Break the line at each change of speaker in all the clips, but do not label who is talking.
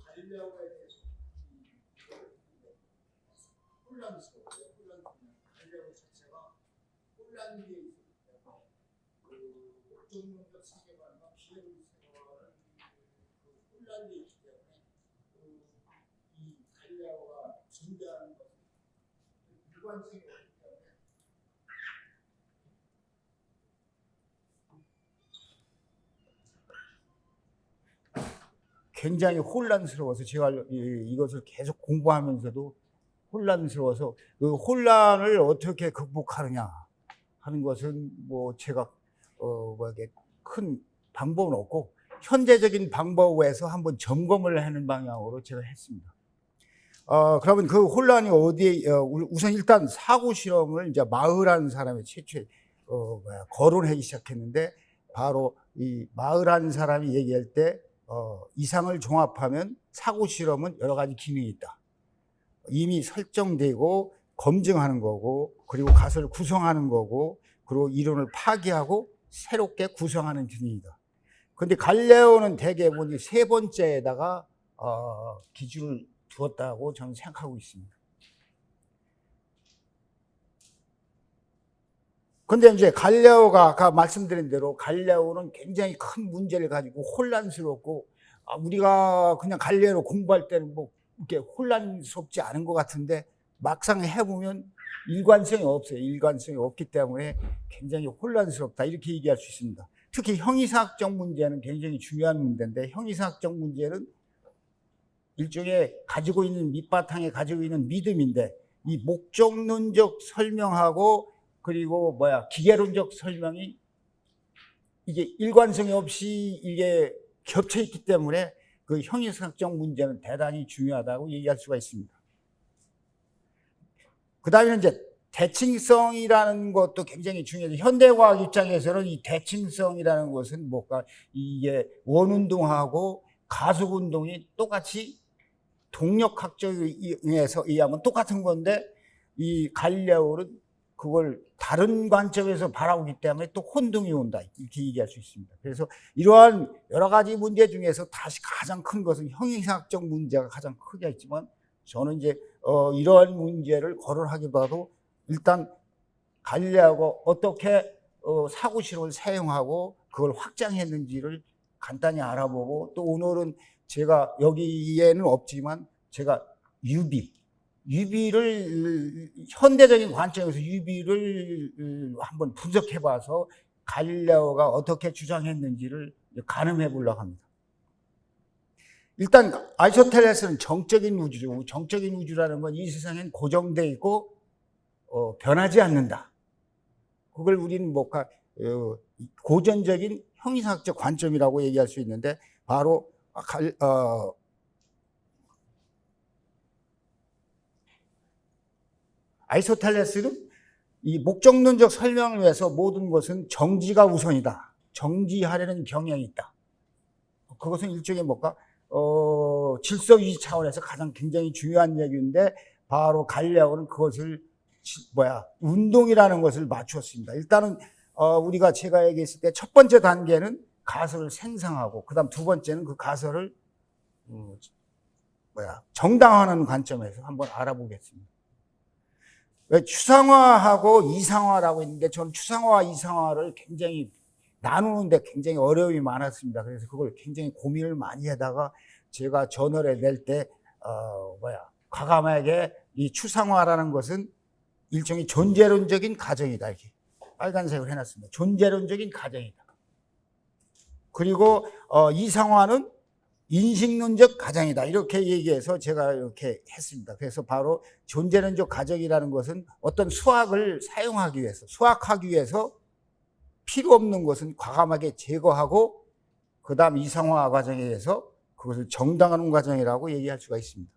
갈리아오에 대해서 혼란스러워요. 갈리아오 자체가 혼란기에 있었기 때문에 목적론적 세계관과 비례론적 세계관을 혼란기에 있기 때문에 이 갈리아오가 존재하는 것은 일관성이 없기 때문에 굉장히 혼란스러워서 제가 이것을 계속 공부하면서도 혼란스러워서 그 혼란을 어떻게 극복하느냐 하는 것은 뭐 제가 큰 방법은 없고 현재적인 방법에서 한번 점검을 하는 방향으로 제가 했습니다. 그러면 그 혼란이 어디에 우선 일단 사고 실험을 이제 마흐라는 사람이 최초에 거론하기 시작했는데 바로 이 마흐라는 사람이 얘기할 때 이상을 종합하면 사고 실험은 여러 가지 기능이 있다. 이미 설정되고 검증하는 거고 그리고 가설을 구성하는 거고 그리고 이론을 파기하고 새롭게 구성하는 기능이다. 그런데 갈레오는 대개 세 번째에다가 기준을 두었다고 저는 생각하고 있습니다. 근데 이제 갈레오가 아까 말씀드린 대로 갈레오는 굉장히 큰 문제를 가지고 혼란스럽고 우리가 그냥 갈레오 공부할 때는 뭐 이렇게 혼란스럽지 않은 것 같은데 막상 해보면 일관성이 없어요. 일관성이 없기 때문에 굉장히 혼란스럽다 이렇게 얘기할 수 있습니다. 특히 형이사학적 문제는 굉장히 중요한 문제인데 형이사학적 문제는 일종의 가지고 있는 밑바탕에 가지고 있는 믿음인데 이 목적론적 설명하고 그리고 기계론적 설명이 이게 일관성이 없이 이게 겹쳐 있기 때문에 그 형이사학적 문제는 대단히 중요하다고 얘기할 수가 있습니다. 그 다음에 이제 대칭성이라는 것도 굉장히 중요해요. 현대과학 입장에서는 이 대칭성이라는 것은 이게 원운동하고 가속운동이 똑같이 동력학적에 의하면 똑같은 건데 이 갈레오는 그걸 다른 관점에서 바라보기 때문에 또 혼동이 온다 이렇게 얘기할 수 있습니다. 그래서 이러한 여러 가지 문제 중에서 다시 가장 큰 것은 형이사학적 문제가 가장 크게 있지만 저는 이제 이러한 문제를 거론하기보다도 일단 갈레오가 어떻게 사고 실험을 사용하고 그걸 확장했는지를 간단히 알아보고 또 오늘은 제가 여기에는 없지만 제가 유비를 현대적인 관점에서 유비를 한번 분석해 봐서 갈릴레오가 어떻게 주장했는지를 가늠해 보려고 합니다. 일단 아리스토텔레스는 정적인 우주죠. 정적인 우주라는 건 이 세상엔 고정되어 있고 변하지 않는다. 그걸 우리는 고전적인 형이사학적 관점이라고 얘기할 수 있는데 바로 아리스토텔레스는 이 목적론적 설명을 위해서 모든 것은 정지가 우선이다. 정지하려는 경향이 있다. 그것은 일종의 질서 유지 차원에서 가장 굉장히 중요한 얘기인데 바로 갈레오는 그것을 운동이라는 것을 맞추었습니다. 일단은 우리가 제가 얘기했을 때 첫 번째 단계는 가설을 생성하고 그다음 두 번째는 그 가설을 정당화하는 관점에서 한번 알아보겠습니다. 추상화하고 이상화라고 있는데 저는 추상화와 이상화를 굉장히 나누는데 굉장히 어려움이 많았습니다. 그래서 그걸 굉장히 고민을 많이 하다가 제가 저널에 낼 때 과감하게 이 추상화라는 것은 일종의 존재론적인 가정이다 이렇게 빨간색으로 해놨습니다. 존재론적인 가정이다. 그리고 이상화는 인식론적 가정이다 이렇게 얘기해서 제가 이렇게 했습니다. 그래서 바로 존재론적 가정이라는 것은 어떤 수학을 사용하기 위해서 수학하기 위해서 필요 없는 것은 과감하게 제거하고 그 다음 이상화 과정에 의해서 그것을 정당하는 과정이라고 얘기할 수가 있습니다.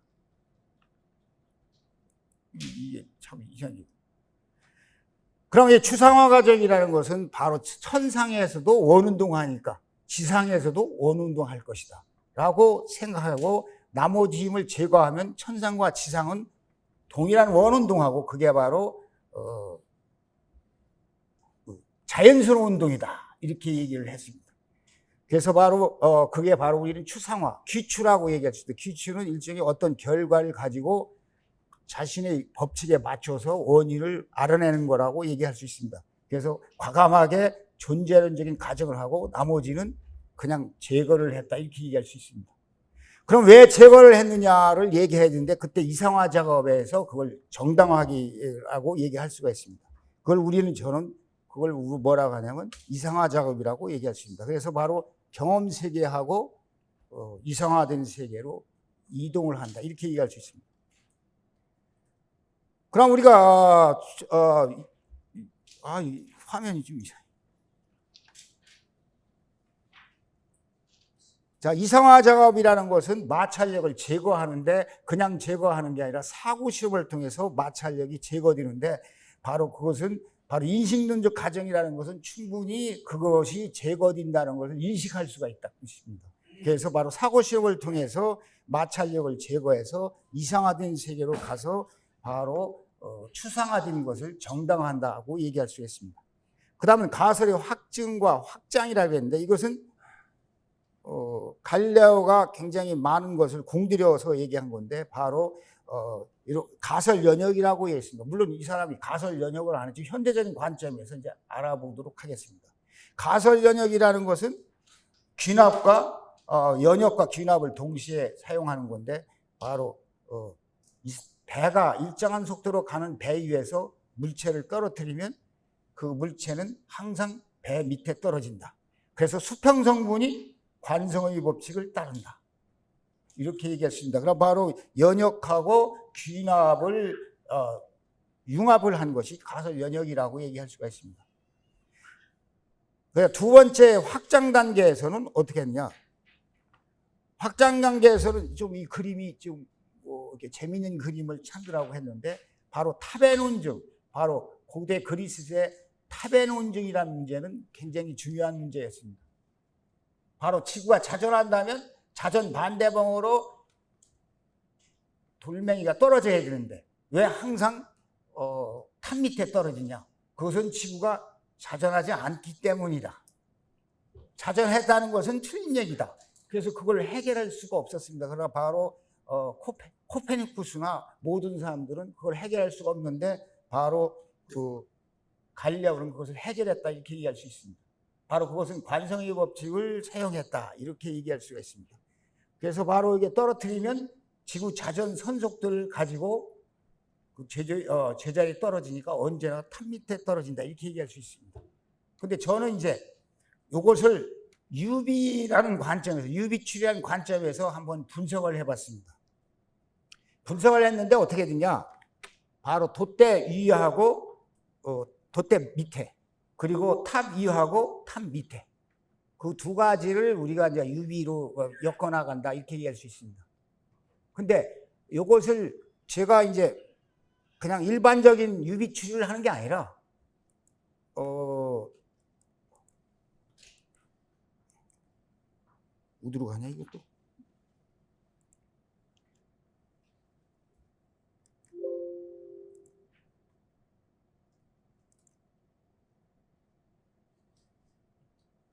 이게 참 이상해요. 그럼 이 추상화 과정이라는 것은 바로 천상에서도 원운동하니까 지상에서도 원운동할 것이다 라고 생각하고 나머지 힘을 제거하면 천상과 지상은 동일한 원운동하고 그게 바로 자연스러운 운동이다 이렇게 얘기를 했습니다. 그래서 바로 그게 바로 우리는 추상화, 귀추라고 얘기할 수 있다. 귀추는 일종의 어떤 결과를 가지고 자신의 법칙에 맞춰서 원인을 알아내는 거라고 얘기할 수 있습니다. 그래서 과감하게 존재론적인 가정을 하고 나머지는 그냥 제거를 했다 이렇게 얘기할 수 있습니다. 그럼 왜 제거를 했느냐를 얘기해야 되는데 그때 이상화 작업에서 그걸 정당화하기라고 얘기할 수가 있습니다. 저는 그걸 뭐라고 하냐면 이상화 작업이라고 얘기할 수 있습니다. 그래서 바로 경험 세계하고 이상화된 세계로 이동을 한다 이렇게 얘기할 수 있습니다. 그럼 우리가 이 화면이 좀 이상해. 자, 이상화 작업이라는 것은 마찰력을 제거하는데 그냥 제거하는 게 아니라 사고 실험을 통해서 마찰력이 제거되는데 바로 그것은 바로 인식론적 가정이라는 것은 충분히 그것이 제거된다는 것을 인식할 수가 있다는 뜻입니다. 그래서 바로 사고 실험을 통해서 마찰력을 제거해서 이상화된 세계로 가서 바로 추상화된 것을 정당화한다고 얘기할 수 있습니다. 그 다음은 가설의 확증과 확장이라고 했는데 이것은 갈레오가 굉장히 많은 것을 공들여서 얘기한 건데 바로 가설 연역이라고 했습니다. 물론 이 사람이 가설 연역을 안 했지 현대적인 관점에서 이제 알아보도록 하겠습니다. 가설 연역이라는 것은 귀납과 연역과 귀납을 동시에 사용하는 건데 바로 배가 일정한 속도로 가는 배 위에서 물체를 떨어뜨리면 그 물체는 항상 배 밑에 떨어진다. 그래서 수평성분이 관성의 법칙을 따른다. 이렇게 얘기했습니다. 그럼 바로 연역하고 귀납을 융합을 한 것이 가설 연역이라고 얘기할 수가 있습니다. 두 번째 확장 단계에서는 어떻게 했냐? 확장 단계에서는 좀 이 그림이 좀 이렇게 재미있는 그림을 찾으라고 했는데 바로 타베논증, 바로 고대 그리스의 타베논증이라는 문제는 굉장히 중요한 문제였습니다. 바로 지구가 자전한다면 자전 반대방으로 돌멩이가 떨어져야 되는데 왜 항상 탑 밑에 떨어지냐? 그것은 지구가 자전하지 않기 때문이다. 자전했다는 것은 틀린 얘기다. 그래서 그걸 해결할 수가 없었습니다. 그러나 바로 코페르니쿠스나 모든 사람들은 그걸 해결할 수가 없는데 바로 그 갈레오는 그것을 해결했다 이렇게 얘기할 수 있습니다. 바로 그것은 관성의 법칙을 사용했다 이렇게 얘기할 수가 있습니다. 그래서 바로 이게 떨어뜨리면 지구 자전 선속들을 가지고 그 제자리에 떨어지니까 언제나 탑 밑에 떨어진다 이렇게 얘기할 수 있습니다. 근데 저는 이제 이것을 유비라는 관점에서 유비추리라는 관점에서 한번 분석을 해봤습니다. 분석을 했는데 어떻게 되냐? 바로 돛대 위하고 돛대 밑에 그리고 탑 위하고 탑 밑에 그 두 가지를 우리가 이제 유비로 엮어 나간다 이렇게 얘기할 수 있습니다. 근데 이것을 제가 이제 그냥 일반적인 유비 추리를 하는 게 아니라 어디로 가냐 이것도?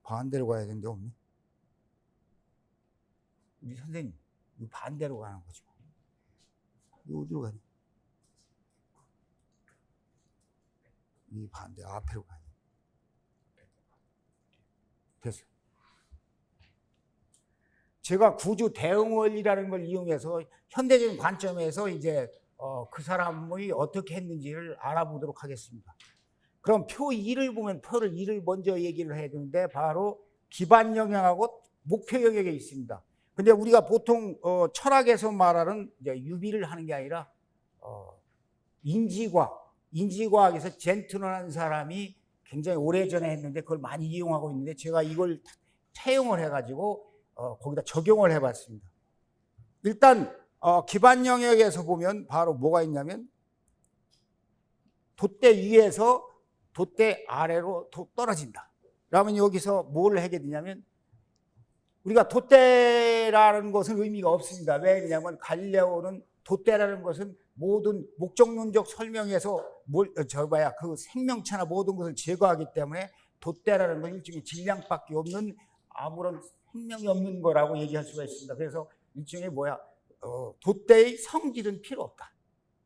반대로 가야 되는데 없네. 우리 선생님, 이 반대로 가는 거죠. 이거 어디로 가냐? 이 반대 앞으로 가야 돼. 됐어. 제가 구조 대응 원리라는 걸 이용해서 현대적인 관점에서 이제 그 사람이 어떻게 했는지를 알아보도록 하겠습니다. 그럼 표 2를 보면 표를 2를 먼저 얘기를 해야 되는데 바로 기반 영역하고 목표 영역에 있습니다. 근데 우리가 보통 철학에서 말하는 이제 유비를 하는 게 아니라 인지과학에서 젠트론한 사람이 굉장히 오래전에 했는데 그걸 많이 이용하고 있는데 제가 이걸 차용을 해가지고 거기다 적용을 해봤습니다. 일단 기반 영역에서 보면 바로 뭐가 있냐면 돛대 위에서 돛대 아래로 떨어진다. 그러면 여기서 뭘 하게 되냐면 우리가 돛대라는 것은 의미가 없습니다. 왜 그러냐면 갈레오는 돛대라는 것은 모든 목적론적 설명에서 그 생명체나 모든 것을 제거하기 때문에 돛대라는 건 일종의 질량밖에 없는 아무런 생명이 없는 거라고 얘기할 수가 있습니다. 그래서 일종의 돛대의 성질은 필요 없다.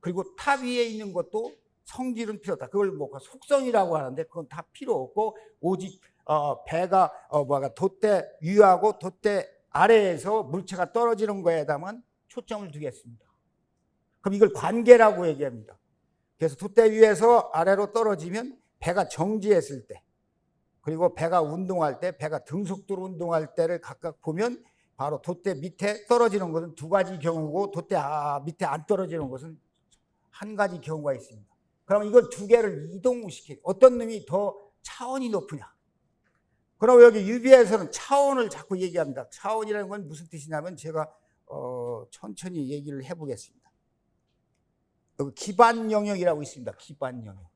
그리고 탑 위에 있는 것도 성질은 필요 없다. 그걸 속성이라고 하는데 그건 다 필요 없고 오직 배가 돛대 위하고 돛대 아래에서 물체가 떨어지는 거에다만 초점을 두겠습니다. 그럼 이걸 관계라고 얘기합니다. 그래서 돛대 위에서 아래로 떨어지면 배가 정지했을 때, 그리고 배가 운동할 때, 배가 등속도로 운동할 때를 각각 보면 바로 돛대 밑에 떨어지는 것은 두 가지 경우고 돛대 밑에 안 떨어지는 것은 한 가지 경우가 있습니다. 그럼 이걸 두 개를 이동시켜 어떤 놈이 더 차원이 높으냐? 그럼 여기 유비에서는 차원을 자꾸 얘기합니다. 차원이라는 건 무슨 뜻이냐면 제가 천천히 얘기를 해보겠습니다. 여기 기반 영역이라고 있습니다. 기반 영역.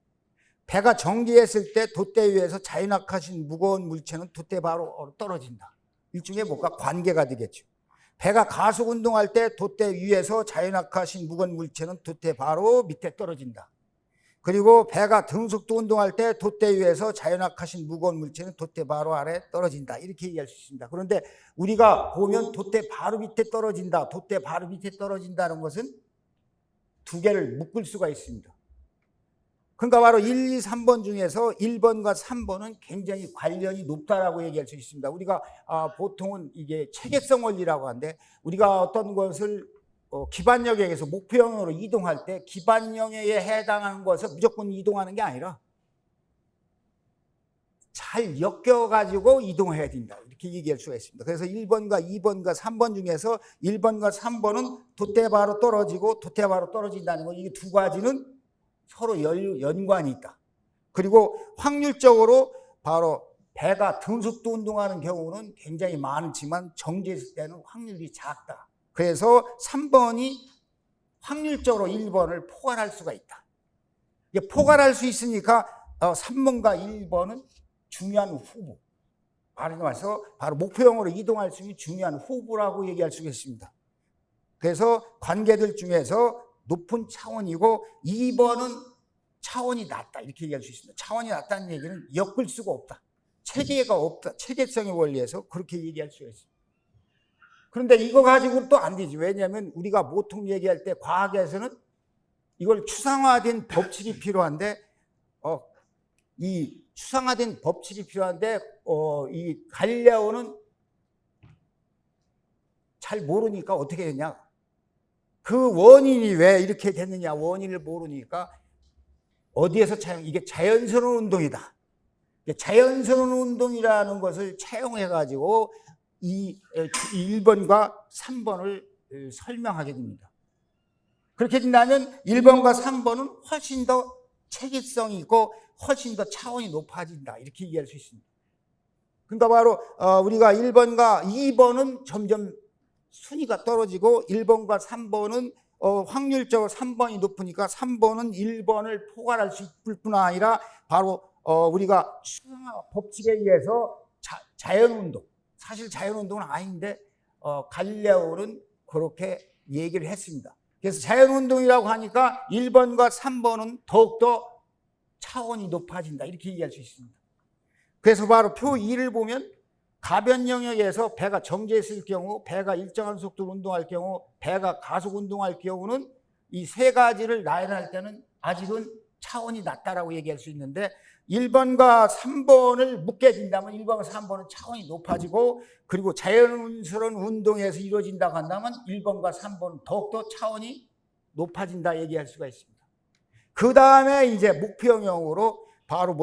배가 정지했을 때 돛대 위에서 자유낙하신 무거운 물체는 돛대 바로 떨어진다. 일종의 관계가 되겠죠. 배가 가속 운동할 때 돛대 위에서 자유낙하신 무거운 물체는 돛대 바로 밑에 떨어진다. 그리고 배가 등속도 운동할 때 돛대 위에서 자유낙하신 무거운 물체는 돛대 바로 아래 떨어진다. 이렇게 얘기할 수 있습니다. 그런데 우리가 보면 돛대 바로 밑에 떨어진다, 돛대 바로 밑에 떨어진다는 것은 두 개를 묶을 수가 있습니다. 그러니까 바로 1, 2, 3번 중에서 1번과 3번은 굉장히 관련이 높다라고 얘기할 수 있습니다. 우리가 보통은 이게 체계성 원리라고 하는데, 우리가 어떤 것을 기반 영역에서 목표 영역으로 이동할 때 기반 영역에 해당하는 것을 무조건 이동하는 게 아니라 잘 엮여가지고 이동해야 된다. 이렇게 얘기할 수가 있습니다. 그래서 1번과 2번과 3번 중에서 1번과 3번은 돛대 바로 떨어지고 돛대 바로 떨어진다는 거, 이게 두 가지는 서로 연관이 있다. 그리고 확률적으로 바로 배가 등속도 운동하는 경우는 굉장히 많지만 정지했을 때는 확률이 작다. 그래서 3번이 확률적으로 1번을 포괄할 수가 있다. 이게 포괄할 수 있으니까 3번과 1번은 중요한 후보. 말해서 바로 목표형으로 이동할 수 있는 중요한 후보라고 얘기할 수 있습니다. 그래서 관계들 중에서 높은 차원이고 2번은 차원이 낮다. 이렇게 얘기할 수 있습니다. 차원이 낮다는 얘기는 엮을 수가 없다. 체계가 없다. 체계성의 원리에서 그렇게 얘기할 수가 있습니다. 그런데 이거 가지고는 또 안 되지. 왜냐하면 우리가 보통 얘기할 때 과학에서는 이걸 추상화된 법칙이 필요한데, 이 추상화된 법칙이 필요한데, 이 갈레오는 잘 모르니까 어떻게 됐냐. 그 원인이 왜 이렇게 됐느냐, 원인을 모르니까 어디에서 이게 자연스러운 운동이다. 자연스러운 운동이라는 것을 차용해가지고 이 1번과 3번을 설명하게 됩니다. 그렇게 된다면 1번과 3번은 훨씬 더 체계성이 있고 훨씬 더 차원이 높아진다. 이렇게 얘기할 수 있습니다. 그러니까 바로 우리가 1번과 2번은 점점 순위가 떨어지고 1번과 3번은 확률적으로 3번이 높으니까 3번은 1번을 포괄할 수 있을 뿐 아니라 바로 우리가 추상화 법칙에 의해서 자연운동, 사실 자연운동은 아닌데 갈레오는 그렇게 얘기를 했습니다. 그래서 자연운동이라고 하니까 1번과 3번은 더욱더 차원이 높아진다. 이렇게 얘기할 수 있습니다. 그래서 바로 표 2를 보면 가변 영역에서 배가 정지했을 경우, 배가 일정한 속도로 운동할 경우, 배가 가속 운동할 경우는 이 세 가지를 나열할 때는 아직은 차원이 낮다라고 얘기할 수 있는데, 1번과 3번을 묶게 된다면 1번과 3번은 차원이 높아지고, 그리고 자연스러운 운동에서 이루어진다고 한다면 1번과 3번은 더욱더 차원이 높아진다 얘기할 수가 있습니다. 그 다음에 이제 목표 영역으로 바로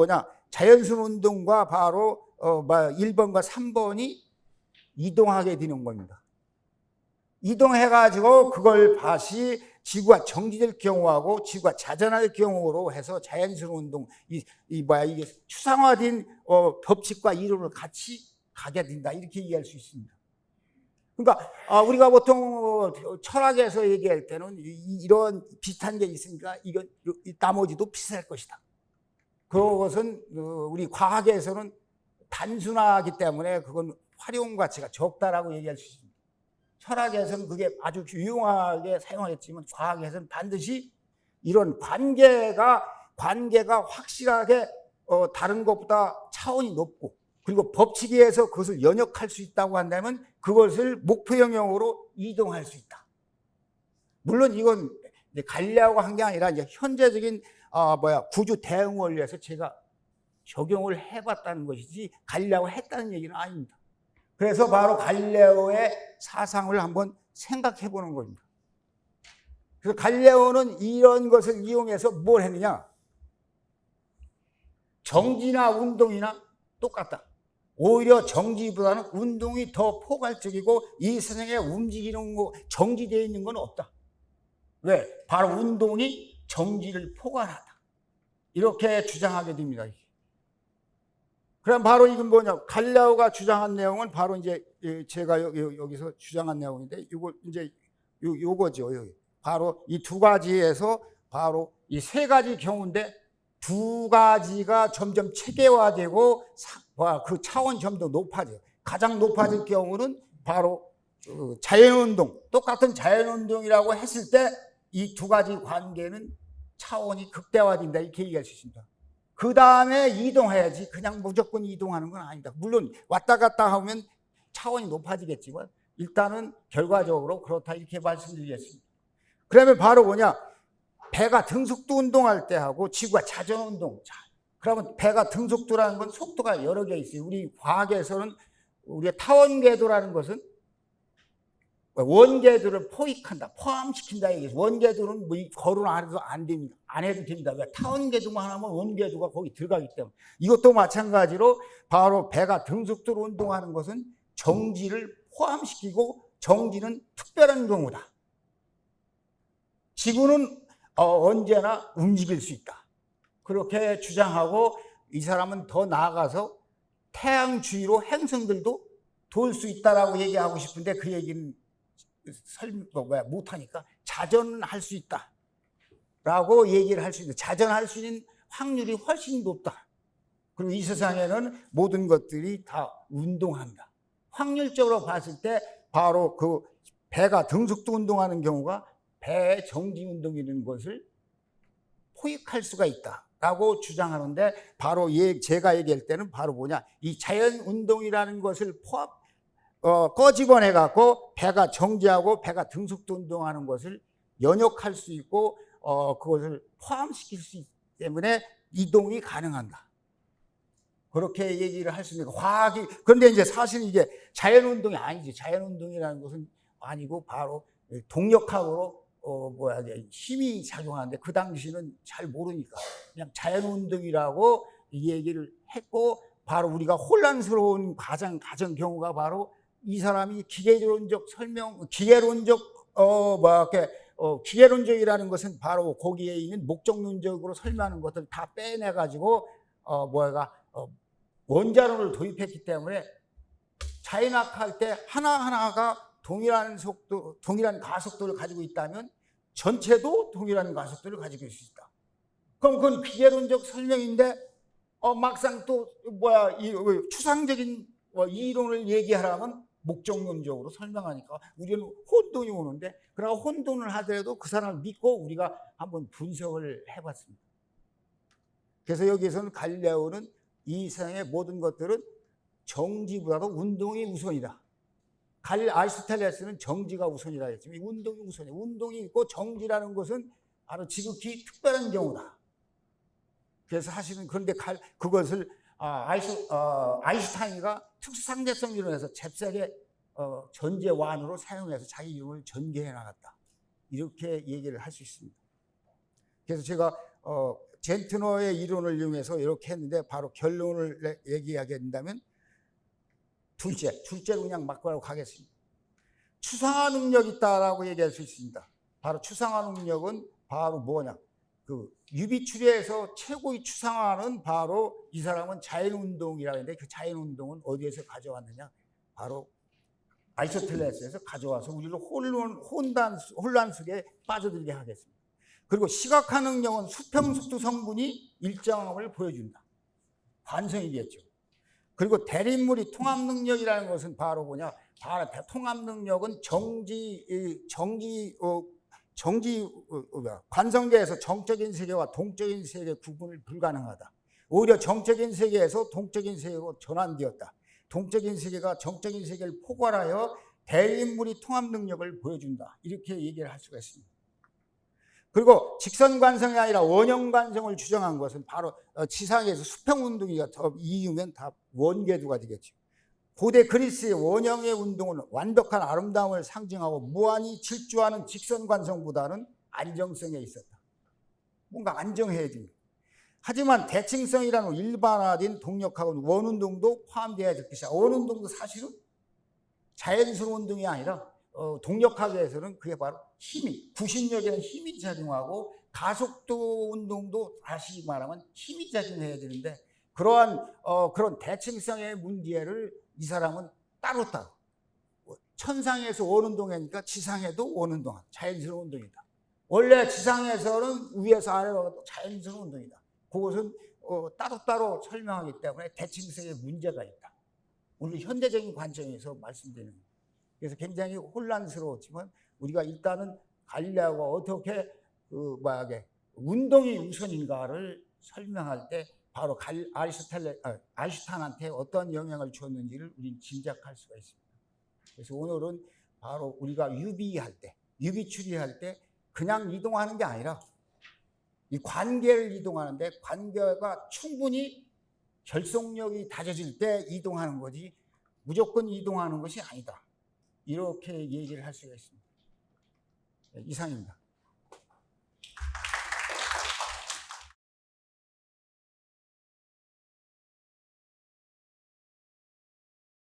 자연스러운 운동과 바로 1번과 3번이 이동하게 되는 겁니다. 이동해가지고 그걸 다시 지구가 정지될 경우하고 지구가 자전할 경우로 해서 자연스러운 운동, 이게 추상화된 법칙과 이론을 같이 가게 된다. 이렇게 얘기할 수 있습니다. 그러니까 우리가 보통 철학에서 얘기할 때는 이런 비슷한 게 있으니까 이건 나머지도 비슷할 것이다. 그것은 우리 과학에서는 단순하기 때문에 그건 활용 가치가 적다라고 얘기할 수 있습니다. 철학에서는 그게 아주 유용하게 사용하겠지만 과학에서는 반드시 이런 관계가 확실하게 다른 것보다 차원이 높고, 그리고 법칙에서 그것을 연역할 수 있다고 한다면 그것을 목표 영역으로 이동할 수 있다. 물론 이건 가려고 한 게 아니라 이제 현재적인 구조 대응 원리에서 제가 적용을 해봤다는 것이지 가려고 했다는 얘기는 아닙니다. 그래서 바로 갈레오의 사상을 한번 생각해 보는 겁니다. 그래서 갈레오는 이런 것을 이용해서 뭘 했느냐? 정지나 운동이나 똑같다. 오히려 정지보다는 운동이 더 포괄적이고 이 세상에 움직이는 거, 정지되어 있는 건 없다. 왜? 바로 운동이 정지를 포괄하다. 이렇게 주장하게 됩니다. 그럼 바로 이건 뭐냐? 갈레오가 주장한 내용은 바로 이제 제가 여기서 주장한 내용인데 이거 이제 요거죠. 바로 이 두 가지에서 바로 이 세 가지 경우인데 두 가지가 점점 체계화되고 그 차원이 좀 더 높아져요. 가장 높아질 경우는 바로 자연운동, 똑같은 자연운동이라고 했을 때 이 두 가지 관계는 차원이 극대화된다 이렇게 얘기할 수 있습니다. 그 다음에 이동해야지 그냥 무조건 이동하는 건 아니다. 물론 왔다 갔다 하면 차원이 높아지겠지만 일단은 결과적으로 그렇다 이렇게 말씀드리겠습니다. 그러면 바로 뭐냐? 배가 등속도 운동할 때 하고 지구가 자전운동. 그러면 배가 등속도라는 건 속도가 여러 개 있어요. 우리 과학에서는 우리가 타원궤도라는 것은 원궤도를 포획한다, 포함시킨다 얘기죠. 원궤도는 뭐 거론 안 해도 안 됩니다. 안 해도 됩니다. 왜? 타원궤도만 하면 원궤도가 거기 들어가기 때문에. 이것도 마찬가지로 바로 배가 등속도로 운동하는 것은 정지를 포함시키고 정지는 특별한 경우다. 지구는 언제나 움직일 수 있다. 그렇게 주장하고 이 사람은 더 나아가서 태양 주위로 행성들도 돌 수 있다라고 얘기하고 싶은데 그 얘기는 못하니까 자전할 수 있다라고 얘기를 할 수 있다. 자전할 수 있는 확률이 훨씬 높다. 그리고 이 세상에는 모든 것들이 다 운동한다. 확률적으로 봤을 때 바로 그 배가 등속도 운동하는 경우가 배의 정지 운동이라는 것을 포획할 수가 있다라고 주장하는데 바로 제가 얘기할 때는 바로 뭐냐? 이 자연 운동이라는 것을 꺼집어내 갖고 배가 정지하고 배가 등속도 운동하는 것을 연역할 수 있고 그것을 포함시킬 수 있기 때문에 이동이 가능한다. 그렇게 얘기를 할 수 있는 과학이. 그런데 이제 사실 이게 자연 운동이 아니지. 자연 운동이라는 것은 아니고 바로 동력학으로 힘이 작용하는데 그 당시는 잘 모르니까 그냥 자연 운동이라고 얘기를 했고 바로 우리가 혼란스러운 가장 경우가 바로 이 사람이 기계론적 설명, 기계론적이라는 것은 바로 거기에 있는 목적론적으로 설명하는 것들을 다 빼내가지고 원자론을 도입했기 때문에 자연학할 때 하나하나가 동일한 속도, 동일한 가속도를 가지고 있다면 전체도 동일한 가속도를 가지고 있을 수 있다. 그럼 그건 기계론적 설명인데 막상 또 추상적인 이론을 얘기하라면 목적론적으로 설명하니까 우리는 혼돈이 오는데 그러나 혼돈을 하더라도 그 사람을 믿고 우리가 한번 분석을 해봤습니다. 그래서 여기에서는 갈레오는 이 세상의 모든 것들은 정지보다도 운동이 우선이다. 아리스토텔레스는 정지가 우선이라 했지만 운동이 우선이다. 운동이 있고 정지라는 것은 바로 지극히 특별한 경우다. 그래서 사실은 그런데 그것을 아인슈타인이가 특수상대성 이론에서 잽싸게 전제완으로 사용해서 자기 이론을 전개해 나갔다. 이렇게 얘기를 할 수 있습니다. 그래서 제가 젠트너의 이론을 이용해서 이렇게 했는데 바로 결론을 얘기하게 된다면 둘째로 그냥 막 가겠습니다. 추상화 능력이 있다라고 얘기할 수 있습니다. 바로 추상화 능력은 바로 뭐냐? 유비추리에서 최고의 추상화는 바로 이 사람은 자연운동이라고 하는데 그 자연운동은 어디에서 가져왔느냐? 바로 아리스토텔레스에서 가져와서 우리를 혼란 속에 빠져들게 하겠습니다. 그리고 시각화 능력은 수평속도 성분이 일정함을 보여준다. 관성이겠죠. 그리고 대립물이 통합 능력이라는 것은 바로 뭐냐? 바로 통합 능력은 관성계에서 정적인 세계와 동적인 세계 구분을 불가능하다. 오히려 정적인 세계에서 동적인 세계로 전환되었다. 동적인 세계가 정적인 세계를 포괄하여 대인물이 통합 능력을 보여준다. 이렇게 얘기를 할 수가 있습니다. 그리고 직선 관성이 아니라 원형 관성을 주장한 것은 바로 지상에서 수평운동이가 더 이으면 다 원궤도가 되겠죠. 고대 그리스의 원형의 운동은 완벽한 아름다움을 상징하고 무한히 질주하는 직선 관성보다는 안정성에 있었다. 뭔가 안정해야 됩니다. 하지만 대칭성이라는 일반화된 동력학은 원운동도 포함되어야 될 것이다. 원운동도 사실은 자연스러운 운동이 아니라 동력학에서는 그게 바로 힘이, 구신력에는 힘이 작용하고 가속도 운동도 다시 말하면 힘이 작용해야 되는데 그러한 그런 대칭성의 문제를 이 사람은 따로따로 천상에서 원운동이니까 지상에도 원운동, 자연스러운 운동이다. 원래 지상에서는 위에서 아래로 자연스러운 운동이다. 그것은 따로따로 설명하기 때문에 대칭성에 문제가 있다. 오늘 현대적인 관점에서 말씀드리는 거예요. 그래서 굉장히 혼란스러웠지만 우리가 일단은 갈릴레오가 어떻게 운동이 우선인가를 설명할 때 바로 아인슈타인한테 어떤 영향을 줬는지를 우리는 짐작할 수가 있습니다. 그래서 오늘은 바로 우리가 유비 추리할 때 그냥 이동하는 게 아니라 이 관계를 이동하는데 관계가 충분히 결속력이 다져질 때 이동하는 거지 무조건 이동하는 것이 아니다. 이렇게 얘기를 할 수가 있습니다. 이상입니다.